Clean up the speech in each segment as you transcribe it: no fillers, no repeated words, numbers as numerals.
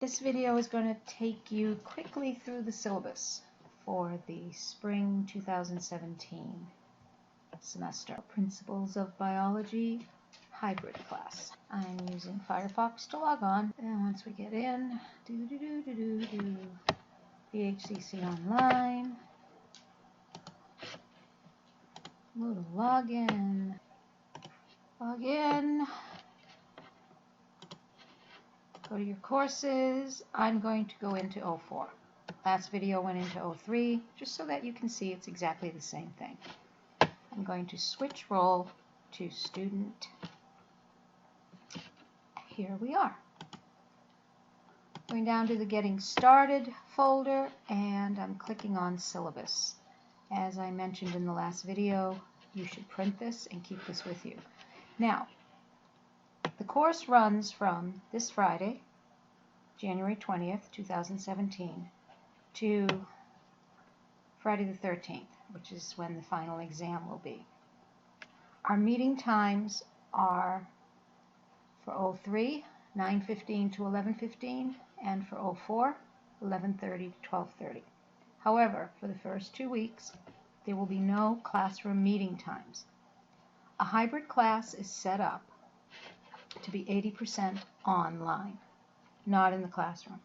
This video is going to take you quickly through the syllabus for the spring 2017 semester. Principles of Biology hybrid class. I'm using Firefox to log on, and once we get in, BHCC Online, Moodle login, log in. Go to your courses. I'm going to go into 04. Last video went into 03, just so that you can see it's exactly the same thing. I'm going to switch role to student. Here we are. Going down to the Getting Started folder, and I'm clicking on Syllabus. As I mentioned in the last video, you should print this and keep this with you. Now, the course runs from this Friday, January 20th, 2017, to Friday the 13th, which is when the final exam will be. Our meeting times are for 03, 9:15 to 11:15, and for 04, 11:30 to 12:30. However, for the first 2 weeks, there will be no classroom meeting times. A hybrid class is set up to be 80% online, not in the classroom.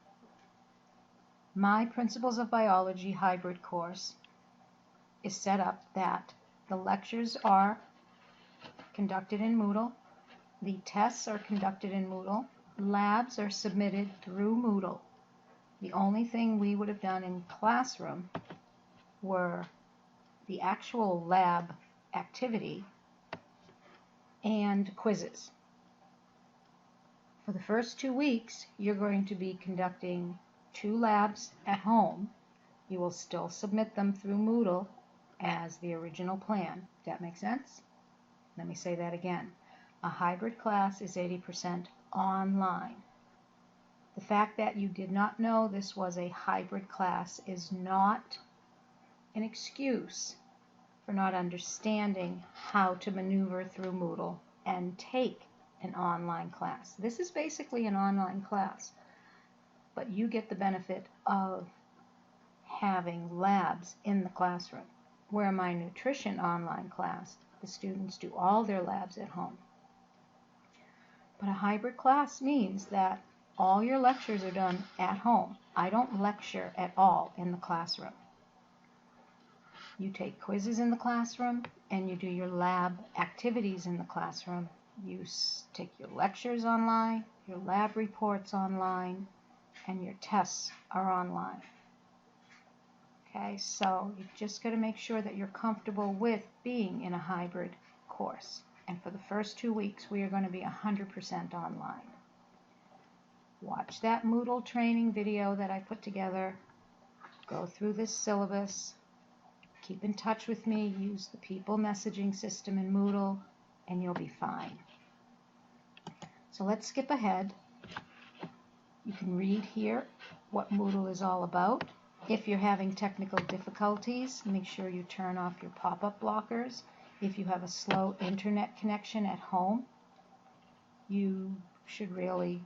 My Principles of Biology hybrid course is set up that the lectures are conducted in Moodle, the tests are conducted in Moodle, labs are submitted through Moodle. The only thing we would have done in classroom were the actual lab activity and quizzes. For the first 2 weeks, you're going to be conducting 2 labs at home. You will still submit them through Moodle as the original plan. Does that make sense? Let me say that again. A hybrid class is 80% online. The fact that you did not know this was a hybrid class is not an excuse for not understanding how to maneuver through Moodle and take an online class. This is basically an online class, but you get the benefit of having labs in the classroom. Where my nutrition online class, the students do all their labs at home. But a hybrid class means that all your lectures are done at home. I don't lecture at all in the classroom. You take quizzes in the classroom, and you do your lab activities in the classroom. You take your lectures online, your lab reports online, and your tests are online. Okay, so you've just got to make sure that you're comfortable with being in a hybrid course. And for the first 2 weeks, we are going to be 100% online. Watch that Moodle training video that I put together. Go through this syllabus. Keep in touch with me. Use the people messaging system in Moodle, and you'll be fine. So let's skip ahead. You can read here what Moodle is all about. If you're having technical difficulties, make sure you turn off your pop-up blockers. If you have a slow internet connection at home, you should really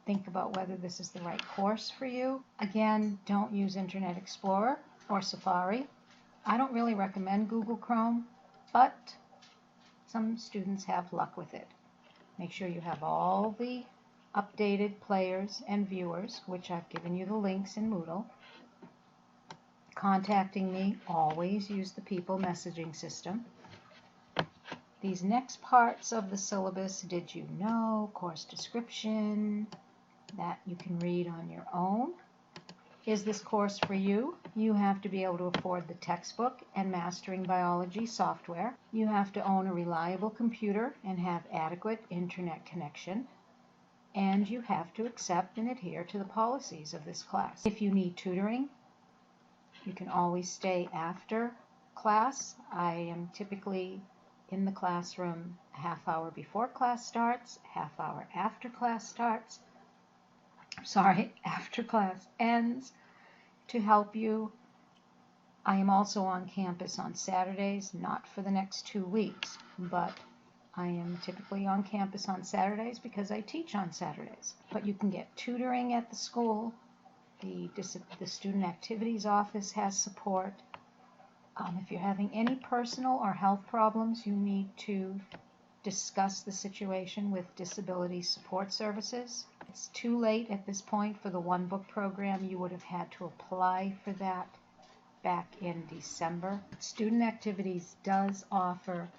think about whether this is the right course for you. Again, don't use Internet Explorer or Safari. I don't really recommend Google Chrome, but some students have luck with it. Make sure you have all the updated players and viewers, which I've given you the links in Moodle. Contacting me, always use the people messaging system. These next parts of the syllabus, did you know, course description, that you can read on your own. Is this course for you? You have to be able to afford the textbook and Mastering Biology software. You have to own a reliable computer and have adequate internet connection. And you have to accept and adhere to the policies of this class. If you need tutoring, you can always stay after class. I am typically in the classroom a half hour before class starts, half hour after class starts. After class ends, to help you. I am also on campus on Saturdays, not for the next 2 weeks, but I am typically on campus on Saturdays because I teach on Saturdays. But you can get tutoring at the school. The Student Activities Office has support. If you're having any personal or health problems, you need to discuss the situation with Disability Support Services. It's too late at this point for the One Book program. You would have had to apply for that back in December. Student Activities does offer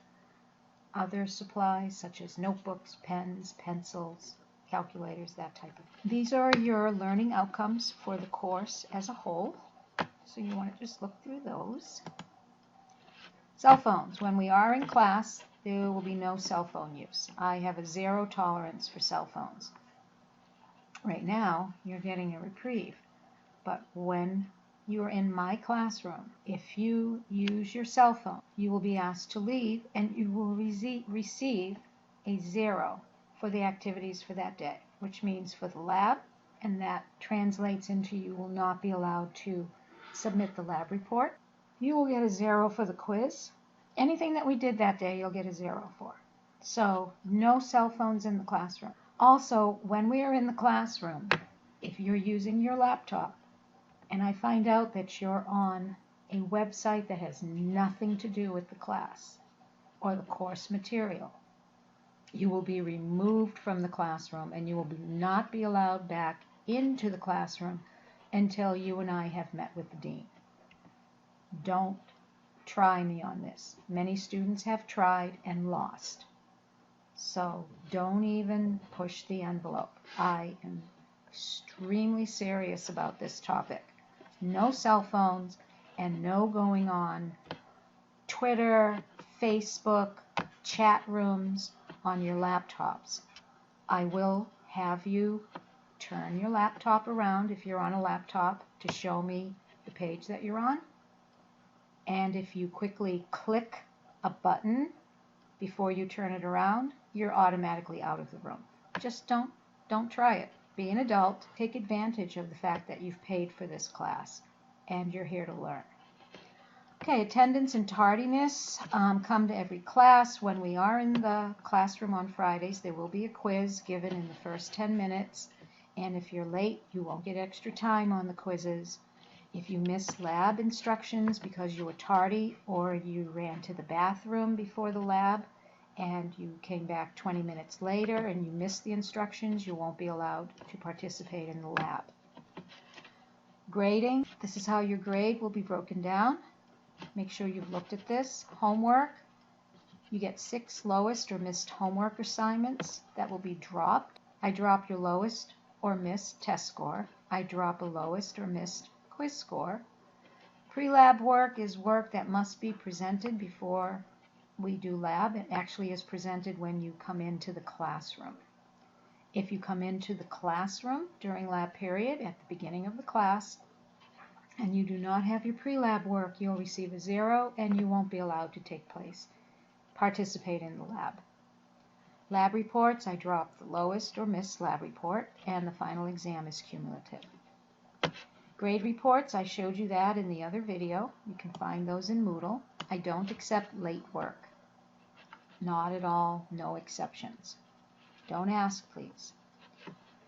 other supplies such as notebooks, pens, pencils, calculators, that type of thing. These are your learning outcomes for the course as a whole. So you want to just look through those. Cell phones. When we are in class, there will be no cell phone use. I have a zero tolerance for cell phones. Right now, you're getting a reprieve. But when you're in my classroom, if you use your cell phone, you will be asked to leave and you will receive a 0 for the activities for that day, which means for the lab, and that translates into you will not be allowed to submit the lab report. You will get a 0 for the quiz. Anything that we did that day, you'll get a 0 for. So no cell phones in the classroom. Also, when we are in the classroom, if you're using your laptop, and I find out that you're on a website that has nothing to do with the class or the course material, you will be removed from the classroom and you will not be allowed back into the classroom until you and I have met with the dean. Don't try me on this. Many students have tried and lost. So don't even push the envelope. I am extremely serious about this topic. No cell phones and no going on Twitter, Facebook, chat rooms on your laptops. I will have you turn your laptop around if you're on a laptop to show me the page that you're on. And if you quickly click a button before you turn it around, you're automatically out of the room. Just don't try it. Be an adult. Take advantage of the fact that you've paid for this class and you're here to learn. Okay, attendance and tardiness. Come to every class. When we are in the classroom on Fridays, there will be a quiz given in the first 10 minutes. And if you're late, you won't get extra time on the quizzes. If you miss lab instructions because you were tardy or you ran to the bathroom before the lab and you came back 20 minutes later and you missed the instructions, you won't be allowed to participate in the lab. Grading. This is how your grade will be broken down. Make sure you've looked at this. Homework. You get 6 lowest or missed homework assignments that will be dropped. I drop your lowest or missed test score. I drop a lowest or missed quiz score. Pre-lab work is work that must be presented before we do lab. It actually is presented when you come into the classroom. If you come into the classroom during lab period at the beginning of the class and you do not have your pre-lab work, you'll receive a 0 and you won't be allowed to participate in the lab. Lab reports, I drop the lowest or missed lab report, and the final exam is cumulative. Grade reports, I showed you that in the other video. You can find those in Moodle. I don't accept late work. Not at all, no exceptions. Don't ask, please.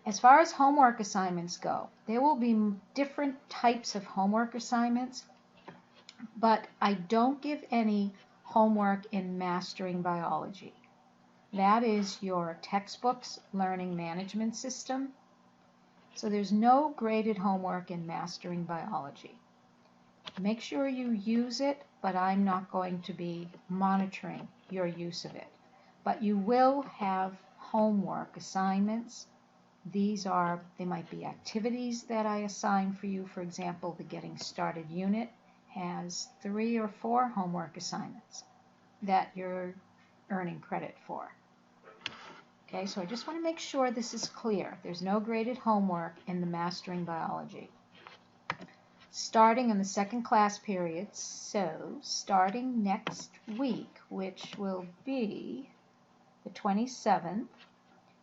As far as homework assignments go, there will be different types of homework assignments, but I don't give any homework in Mastering Biology. That is your textbook's learning management system. So there's no graded homework in Mastering Biology. Make sure you use it, but I'm not going to be monitoring your use of it. But you will have homework assignments. They might be activities that I assign for you. For example, the Getting Started unit has 3 or 4 homework assignments that you're earning credit for. Okay, so I just want to make sure this is clear. There's no graded homework in the Mastering Biology. Starting in the second class period, so starting next week, which will be the 27th,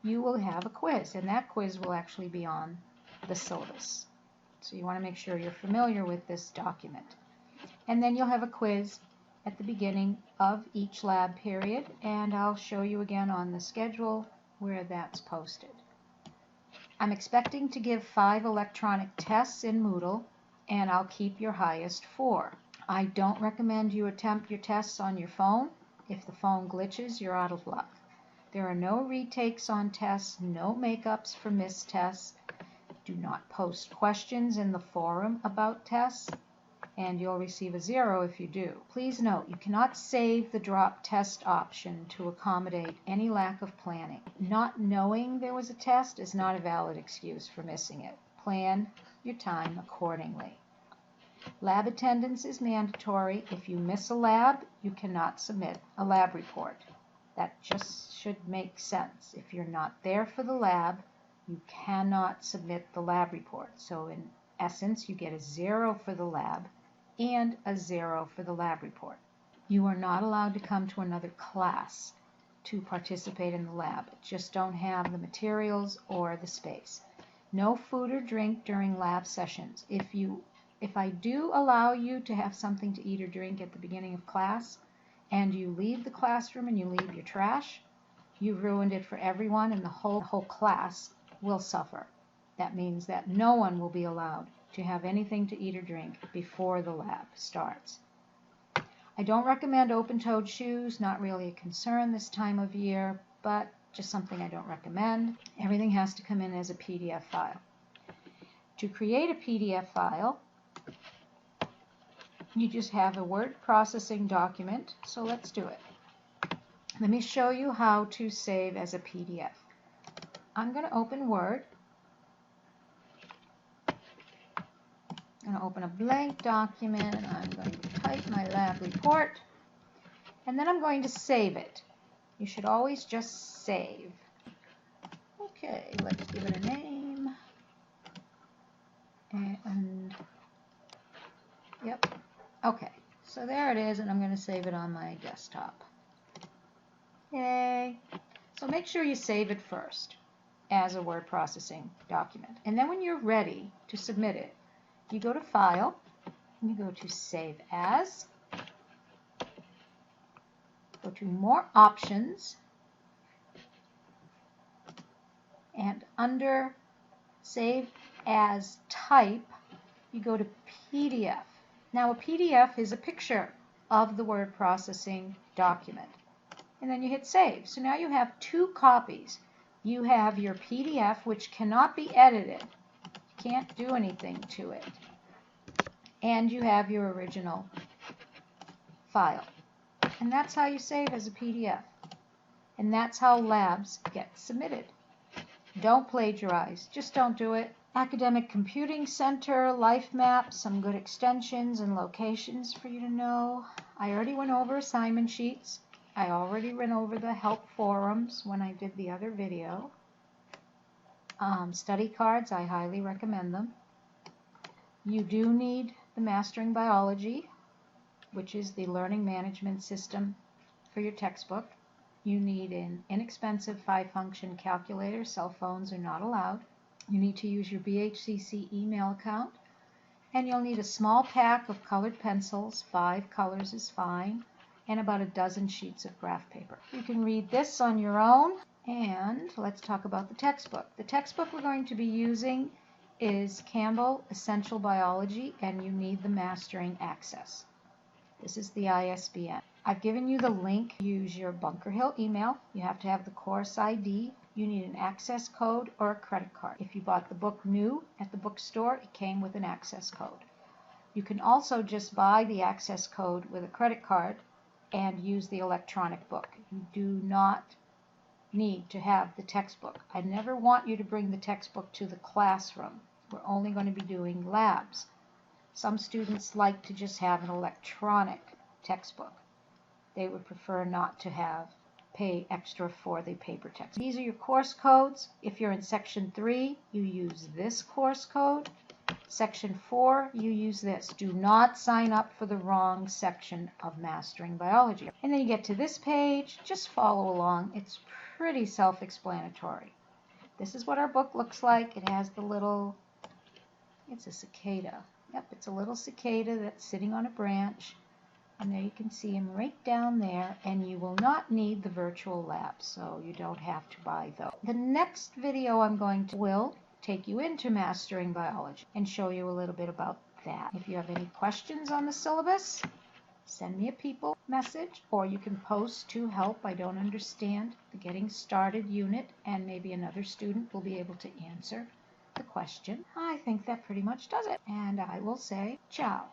you will have a quiz, and that quiz will actually be on the syllabus. So you want to make sure you're familiar with this document. And then you'll have a quiz at the beginning of each lab period, and I'll show you again on the schedule where that's posted. I'm expecting to give 5 electronic tests in Moodle, and I'll keep your highest 4. I don't recommend you attempt your tests on your phone. If the phone glitches, you're out of luck. There are no retakes on tests, no makeups for missed tests. Do not post questions in the forum about tests, and you'll receive a 0 if you do. Please note, you cannot save the drop test option to accommodate any lack of planning. Not knowing there was a test is not a valid excuse for missing it. Plan your time accordingly. Lab attendance is mandatory. If you miss a lab, you cannot submit a lab report. That just should make sense. If you're not there for the lab, you cannot submit the lab report. So in essence, you get a 0 for the lab and a 0 for the lab report. You are not allowed to come to another class to participate in the lab. Just don't have the materials or the space. No food or drink during lab sessions. If I do allow you to have something to eat or drink at the beginning of class, and you leave the classroom and you leave your trash, you've ruined it for everyone, and the whole class will suffer. That means that no one will be allowed to have anything to eat or drink before the lab starts. I don't recommend open-toed shoes, not really a concern this time of year, but just something I don't recommend. Everything has to come in as a PDF file. To create a PDF file, you just have a word processing document, so let's do it. Let me show you how to save as a PDF. I'm going to open Word. I'm going to open a blank document, and I'm going to type my lab report, and then I'm going to save it. You should always just save. Okay, let's give it a name. And yep. Okay, so there it is, and I'm going to save it on my desktop. Yay! So make sure you save it first as a word processing document. And then when you're ready to submit it, you go to File, and you go to Save As, go to More Options, and under Save As Type, you go to PDF. Now a PDF is a picture of the word processing document. And then you hit Save. So now you have 2 copies. You have your PDF, which cannot be edited. You can't do anything to it. And you have your original file. And that's how you save as a PDF. And that's how labs get submitted. Don't plagiarize. Just don't do it. Academic Computing Center, Life Map, some good extensions and locations for you to know. I already went over assignment sheets. I already went over the help forums when I did the other video. Study cards, I highly recommend them. You do need the Mastering Biology, which is the learning management system for your textbook. You need an inexpensive 5-function calculator. Cell phones are not allowed. You need to use your BHCC email account, and you'll need a small pack of colored pencils. 5 colors is fine, and about a dozen sheets of graph paper. You can read this on your own, and let's talk about the textbook. The textbook we're going to be using is Campbell Essential Biology, and you need the Mastering Access. This is the ISBN. I've given you the link. Use your Bunker Hill email. You have to have the course ID. You need an access code or a credit card. If you bought the book new at the bookstore, it came with an access code. You can also just buy the access code with a credit card and use the electronic book. You do not need to have the textbook. I never want you to bring the textbook to the classroom. We're only going to be doing labs. Some students like to just have an electronic textbook. They would prefer not to pay extra for the paper text. These are your course codes. If you're in Section 3, you use this course code. Section 4, you use this. Do not sign up for the wrong section of Mastering Biology. And then you get to this page. Just follow along. It's pretty self-explanatory. This is what our book looks like. It has the little, it's a cicada. Yep, it's a little cicada that's sitting on a branch. And there you can see them right down there, and you will not need the virtual labs, so you don't have to buy those. The next video I'm going to will take you into mastering biology and show you a little bit about that. If you have any questions on the syllabus, send me a people message, or you can post to help. I don't understand the getting started unit, and maybe another student will be able to answer the question. I think that pretty much does it, and I will say ciao.